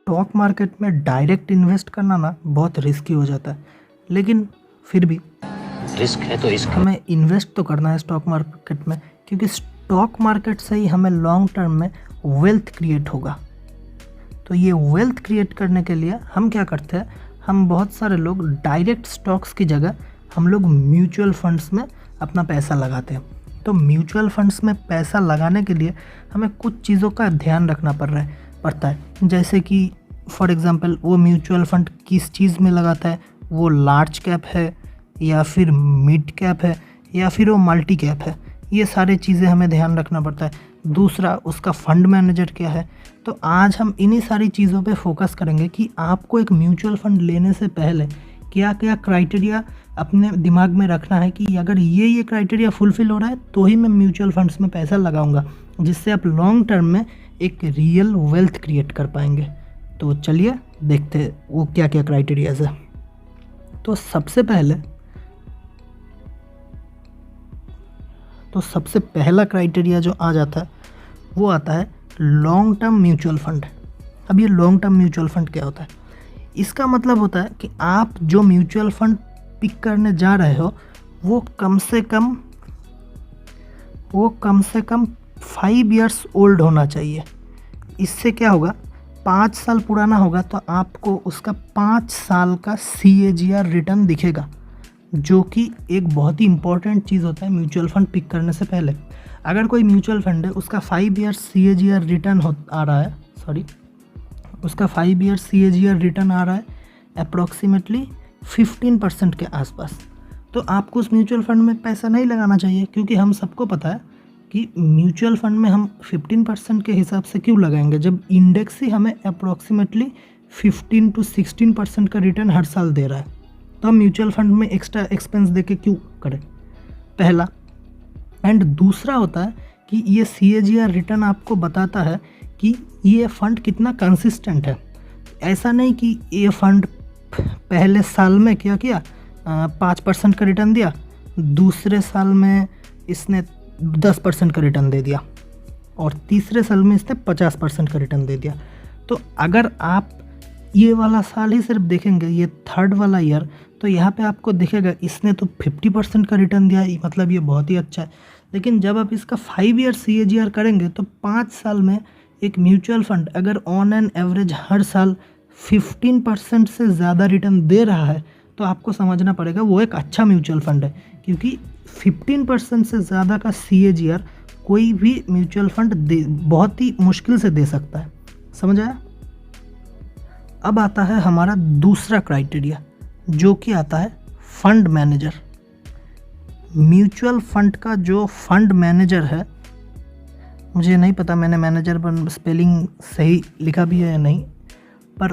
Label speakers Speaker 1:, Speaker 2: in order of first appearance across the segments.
Speaker 1: Stock market में direct invest करना ना बहुत रिस्की हो जाता है, लेकिन फिर भी
Speaker 2: रिस्क है तो इसका
Speaker 1: हमें इन्वेस्ट तो करना है स्टॉक मार्केट में, क्योंकि स्टॉक मार्केट से ही हमें लॉन्ग टर्म में वेल्थ क्रिएट होगा। तो ये वेल्थ क्रिएट करने के लिए हम क्या करते हैं, हम बहुत सारे लोग डायरेक्ट स्टॉक्स की जगह हम लोग म्यूचुअल फंड्स में अपना पैसा लगाते हैं। तो म्यूचुअल फंड्स में पैसा लगाने के लिए हमें कुछ चीज़ों का ध्यान रखना पड़ता है, जैसे कि फॉर एग्ज़ाम्पल वो म्यूचुअल फंड किस चीज़ में लगाता है, वो लार्ज कैप है या फिर मिड कैप है या फिर वो मल्टी कैप है। ये सारी चीज़ें हमें ध्यान रखना पड़ता है। दूसरा, उसका फंड मैनेजर क्या है। तो आज हम इन्हीं सारी चीज़ों पे फोकस करेंगे कि आपको एक म्यूचुअल फंड लेने से पहले क्या क्या क्राइटेरिया अपने दिमाग में रखना है कि अगर ये क्राइटेरिया फुलफ़िल हो रहा है तो ही मैं म्यूचुअल फंड्स में पैसा लगाऊंगा, जिससे आप लॉन्ग टर्म में एक रियल वेल्थ क्रिएट कर पाएंगे। तो चलिए देखते हैं वो क्या क्या क्राइटेरियाज है। तो सबसे पहला क्राइटेरिया जो आ जाता है वो आता है लॉन्ग टर्म म्यूचुअल फंड। अब ये लॉन्ग टर्म म्यूचुअल फंड क्या होता है? इसका मतलब होता है कि आप जो म्यूचुअल फंड पिक करने जा रहे हो वो कम से कम 5 इयर्स ओल्ड होना चाहिए। इससे क्या होगा, 5 साल पुराना होगा तो आपको उसका 5 साल का CAGR रिटर्न दिखेगा, जो कि एक बहुत ही इंपॉर्टेंट चीज़ होता है म्यूचुअल फंड पिक करने से पहले। अगर कोई म्यूचुअल फंड है उसका 5 इयर्स CAGR रिटर्न आ रहा है अप्रॉक्सीमेटली 15% के आसपास, तो आपको उस म्यूचुअल फंड में पैसा नहीं लगाना चाहिए, क्योंकि हम सबको पता है कि म्यूचुअल फंड में हम 15% के हिसाब से क्यों लगाएंगे जब इंडेक्स ही हमें अप्रॉक्सीमेटली 15 to 16% का रिटर्न हर साल दे रहा है। तो हम म्यूचुअल फंड में एक्स्ट्रा एक्सपेंस दे के क्यों करें, पहला। एंड दूसरा होता है कि ये CAGR रिटर्न आपको बताता है कि ये फंड कितना कंसिस्टेंट है। ऐसा नहीं कि ये फंड पहले साल में क्या किया 5% का रिटर्न दिया, दूसरे साल में इसने 10% का रिटर्न दे दिया और तीसरे साल में इसने 50% का रिटर्न दे दिया। तो अगर आप ये वाला साल ही सिर्फ देखेंगे, ये थर्ड वाला ईयर, तो यहाँ पे आपको दिखेगा इसने तो 50% का रिटर्न दिया, मतलब ये बहुत ही अच्छा है। लेकिन जब आप इसका 5 ईयर CAGR करेंगे तो 5 साल में एक म्यूचुअल फंड अगर ऑन एन एवरेज हर साल 15% से ज़्यादा रिटर्न दे रहा है तो आपको समझना पड़ेगा वो एक अच्छा म्यूचुअल फंड है, क्योंकि 15% से ज़्यादा का CAGR कोई भी म्यूचुअल फंड बहुत ही मुश्किल से दे सकता है। समझ आया? अब आता है हमारा दूसरा क्राइटेरिया, जो कि आता है फंड मैनेजर। म्यूचुअल फंड का जो फंड मैनेजर है, मुझे नहीं पता मैंने मैनेजर पर स्पेलिंग सही लिखा भी है या नहीं, पर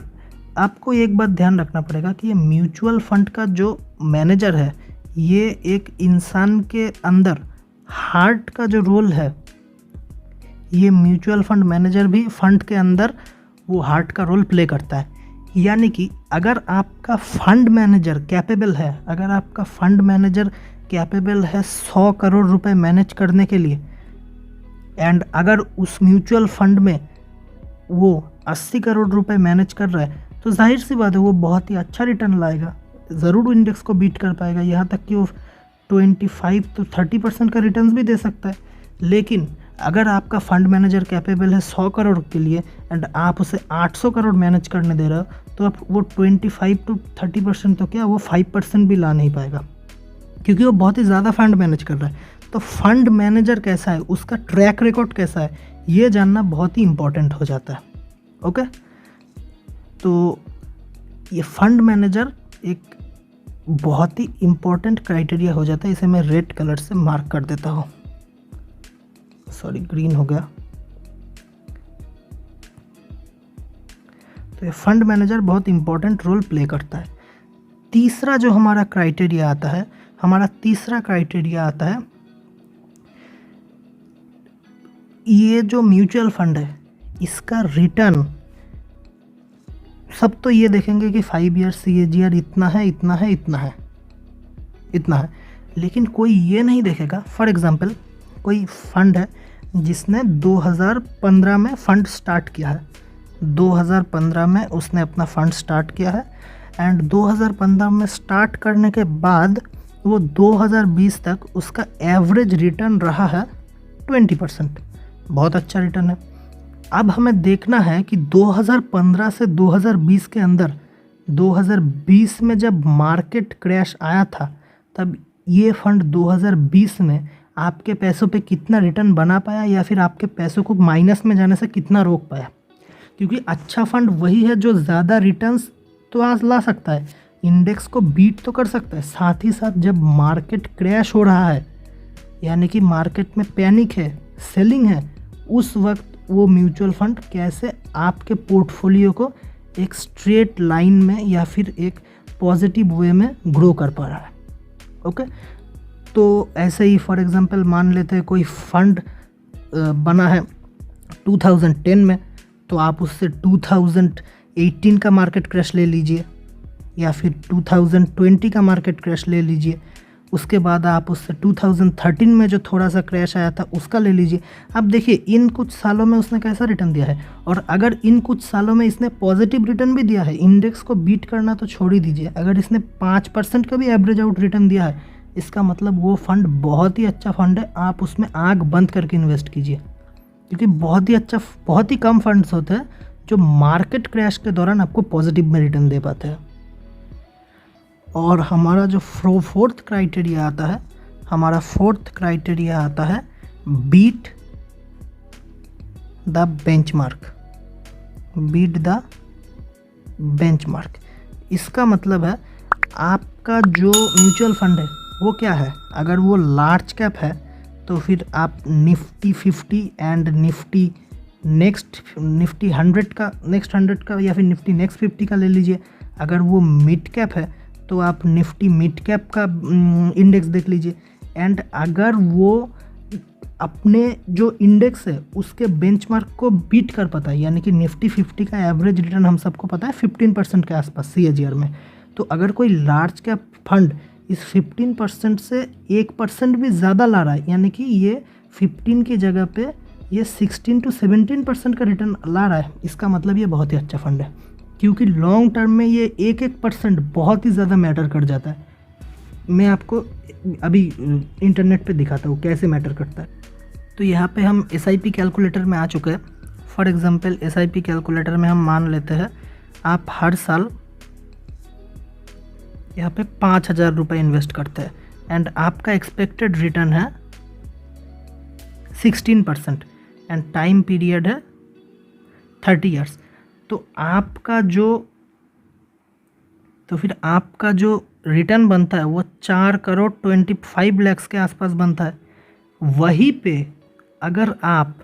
Speaker 1: आपको एक बात ध्यान रखना पड़ेगा कि ये म्यूचुअल फंड का जो मैनेजर है, ये एक इंसान के अंदर हार्ट का जो रोल है, ये म्यूचुअल फंड मैनेजर भी फंड के अंदर वो हार्ट का रोल प्ले करता है। यानी कि अगर आपका फंड मैनेजर कैपेबल है 100 करोड़ रुपए मैनेज करने के लिए, एंड अगर उस म्यूचुअल फंड में वो 80 करोड़ रुपए मैनेज कर रहा है, तो जाहिर सी बात है वो बहुत ही अच्छा रिटर्न लाएगा, ज़रूर इंडेक्स को बीट कर पाएगा, यहाँ तक कि वो 25 to 30% का रिटर्न भी दे सकता है। लेकिन अगर आपका फंड मैनेजर कैपेबल है 100 करोड़ के लिए एंड आप उसे 800 करोड़ मैनेज करने दे रहे हो, तो आप वो 25 to 30% तो क्या, वो 5% भी ला नहीं पाएगा, क्योंकि वो बहुत ही ज़्यादा फंड मैनेज कर रहा है। तो फंड मैनेजर कैसा है, उसका ट्रैक रिकॉर्ड कैसा है, ये जानना बहुत ही इंपॉर्टेंट हो जाता है। ओके, तो ये फंड मैनेजर एक बहुत ही इम्पॉर्टेंट क्राइटेरिया हो जाता है। इसे मैं रेड कलर से मार्क कर देता हूँ, सॉरी ग्रीन हो गया। तो ये फंड मैनेजर बहुत इंपॉर्टेंट रोल प्ले करता है। तीसरा जो हमारा क्राइटेरिया आता है, ये जो म्यूचुअल फंड है इसका रिटर्न, सब तो ये देखेंगे कि 5 ईयर CAGR इतना है, लेकिन कोई ये नहीं देखेगा। फॉर एग्जांपल कोई फंड है जिसने 2015 में फंड स्टार्ट किया है, 2015 में उसने अपना फंड स्टार्ट किया है एंड 2015 में स्टार्ट करने के बाद वो 2020 तक उसका एवरेज रिटर्न रहा है 20%। बहुत अच्छा रिटर्न है। अब हमें देखना है कि 2015 से 2020 के अंदर 2020 में जब मार्केट क्रैश आया था तब ये फंड 2020 में आपके पैसों पे कितना रिटर्न बना पाया या फिर आपके पैसों को माइनस में जाने से कितना रोक पाया। क्योंकि अच्छा फंड वही है जो ज़्यादा रिटर्न्स तो आज ला सकता है, इंडेक्स को बीट तो कर सकता है, साथ ही साथ जब मार्केट क्रैश हो रहा है यानी कि मार्केट में पैनिक है, सेलिंग है, उस वक्त वो म्यूचुअल फंड कैसे आपके पोर्टफोलियो को एक स्ट्रेट लाइन में या फिर एक पॉजिटिव वे में ग्रो कर पा रहा है। ओके, तो ऐसे ही फॉर एग्जांपल मान लेते हैं कोई फंड बना है 2010 में, तो आप उससे 2018 का मार्केट क्रैश ले लीजिए या फिर 2020 का मार्केट क्रैश ले लीजिए। उसके बाद आप उससे 2013 में जो थोड़ा सा क्रैश आया था उसका ले लीजिए। अब देखिए इन कुछ सालों में उसने कैसा रिटर्न दिया है, और अगर इन कुछ सालों में इसने पॉजिटिव रिटर्न भी दिया है, इंडेक्स को बीट करना तो छोड़ ही दीजिए, अगर इसने 5% का भी एवरेज आउट रिटर्न दिया है, इसका मतलब वो फंड बहुत ही अच्छा फंड है। आप उसमें आँख बंद करके इन्वेस्ट कीजिए, क्योंकि बहुत ही कम फंड्स होते हैं जो मार्केट क्रैश के दौरान आपको पॉजिटिव में रिटर्न दे पाते हैं। और हमारा जो फोर्थ क्राइटेरिया आता है, हमारा फोर्थ क्राइटेरिया आता है beat the benchmark. Beat the benchmark इसका मतलब है आपका जो म्यूचुअल फंड है वो क्या है। अगर वो लार्ज कैप है तो फिर आप निफ्टी 50 एंड निफ्टी 100 का या फिर निफ्टी नेक्स्ट 50 का ले लीजिए। अगर वो मिड कैप है तो आप निफ्टी मिड कैप का इंडेक्स देख लीजिए। एंड अगर वो अपने जो इंडेक्स है उसके बेंचमार्क को बीट कर पाता है, यानी कि निफ्टी 50 का एवरेज रिटर्न हम सबको पता है 15% के आसपास CAGR में, तो अगर कोई लार्ज कैप फंड इस 15% से 1% भी ज़्यादा ला रहा है, यानी कि ये 15 की जगह पे ये 16 to 17% का रिटर्न ला रहा है, इसका मतलब ये बहुत ही अच्छा फंड है। क्योंकि लॉन्ग टर्म में ये 1% बहुत ही ज़्यादा मैटर कर जाता है। मैं आपको अभी इंटरनेट पे दिखाता हूँ कैसे मैटर करता है। तो यहाँ पे हम SIP कैलकुलेटर में आ चुके हैं। फॉर एग्जांपल SIP कैलकुलेटर में हम मान लेते हैं आप हर साल यहाँ पे 5,000 रुपये इन्वेस्ट करते हैं एंड आपका एक्सपेक्टेड रिटर्न है 16% एंड टाइम पीरियड है 30 ईयर्स। तो फिर आपका जो रिटर्न बनता है वो 4,25,00,000 के आसपास बनता है। वहीं पे अगर आप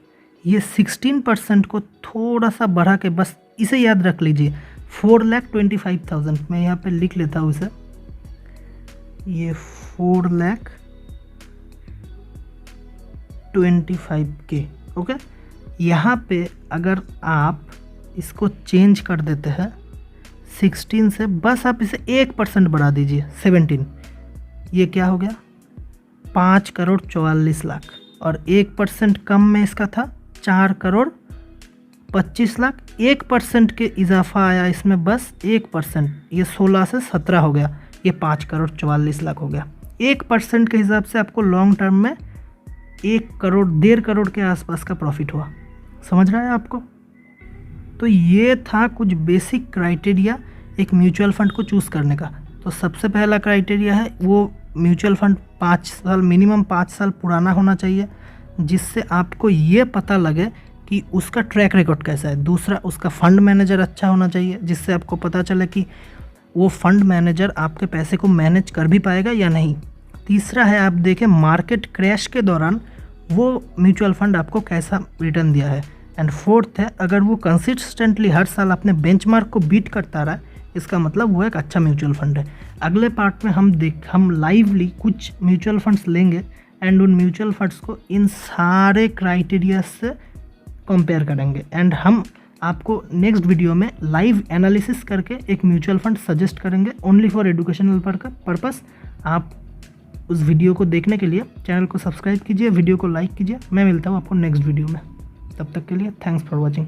Speaker 1: ये 16% को थोड़ा सा बढ़ा के, बस इसे याद रख लीजिए 4,25,000, मैं यहाँ पे लिख लेता हूँ इसे, ये 4,25,000 ओके। यहाँ पे अगर आप इसको चेंज कर देते हैं 16 से, बस आप इसे 1% बढ़ा दीजिए 17, ये क्या हो गया 5,44,00,000, और 1% कम में इसका था 4,25,00,000। 1% के इजाफा आया इसमें, बस 1%, ये 16 से 17 हो गया, ये 5,44,00,000 हो गया। 1% के हिसाब से आपको लॉन्ग टर्म में 1,00,00,000 करोड़ के आसपास का प्रॉफिट हुआ। समझ रहा है आपको? तो ये था कुछ बेसिक क्राइटेरिया एक म्यूचुअल फंड को चूज़ करने का। तो सबसे पहला क्राइटेरिया है वो म्यूचुअल फंड 5 साल, मिनिमम 5 साल पुराना होना चाहिए, जिससे आपको ये पता लगे कि उसका ट्रैक रिकॉर्ड कैसा है। दूसरा, उसका फंड मैनेजर अच्छा होना चाहिए, जिससे आपको पता चले कि वो फंड मैनेजर आपके पैसे को मैनेज कर भी पाएगा या नहीं। तीसरा है, आप देखें मार्केट क्रैश के दौरान वो म्यूचुअल फंड आपको कैसा रिटर्न दिया है। एंड फोर्थ है, अगर वो कंसिस्टेंटली हर साल अपने बेंचमार्क को बीट करता रहा है, इसका मतलब वो एक अच्छा म्यूचुअल फंड है। अगले पार्ट में हम लाइवली कुछ म्यूचुअल फंड्स लेंगे एंड उन म्यूचुअल फंड्स को इन सारे क्राइटेरिया से कंपेयर करेंगे एंड हम आपको नेक्स्ट वीडियो में लाइव एनालिसिस करके एक म्यूचुअल फंड सजेस्ट करेंगे ओनली फॉर एजुकेशनल पर्पस। आप उस वीडियो को देखने के लिए चैनल को सब्सक्राइब कीजिए, वीडियो को लाइक कीजिए। मैं मिलता हूँ आपको नेक्स्ट वीडियो में, तब तक के लिए थैंक्स फॉर वॉचिंग।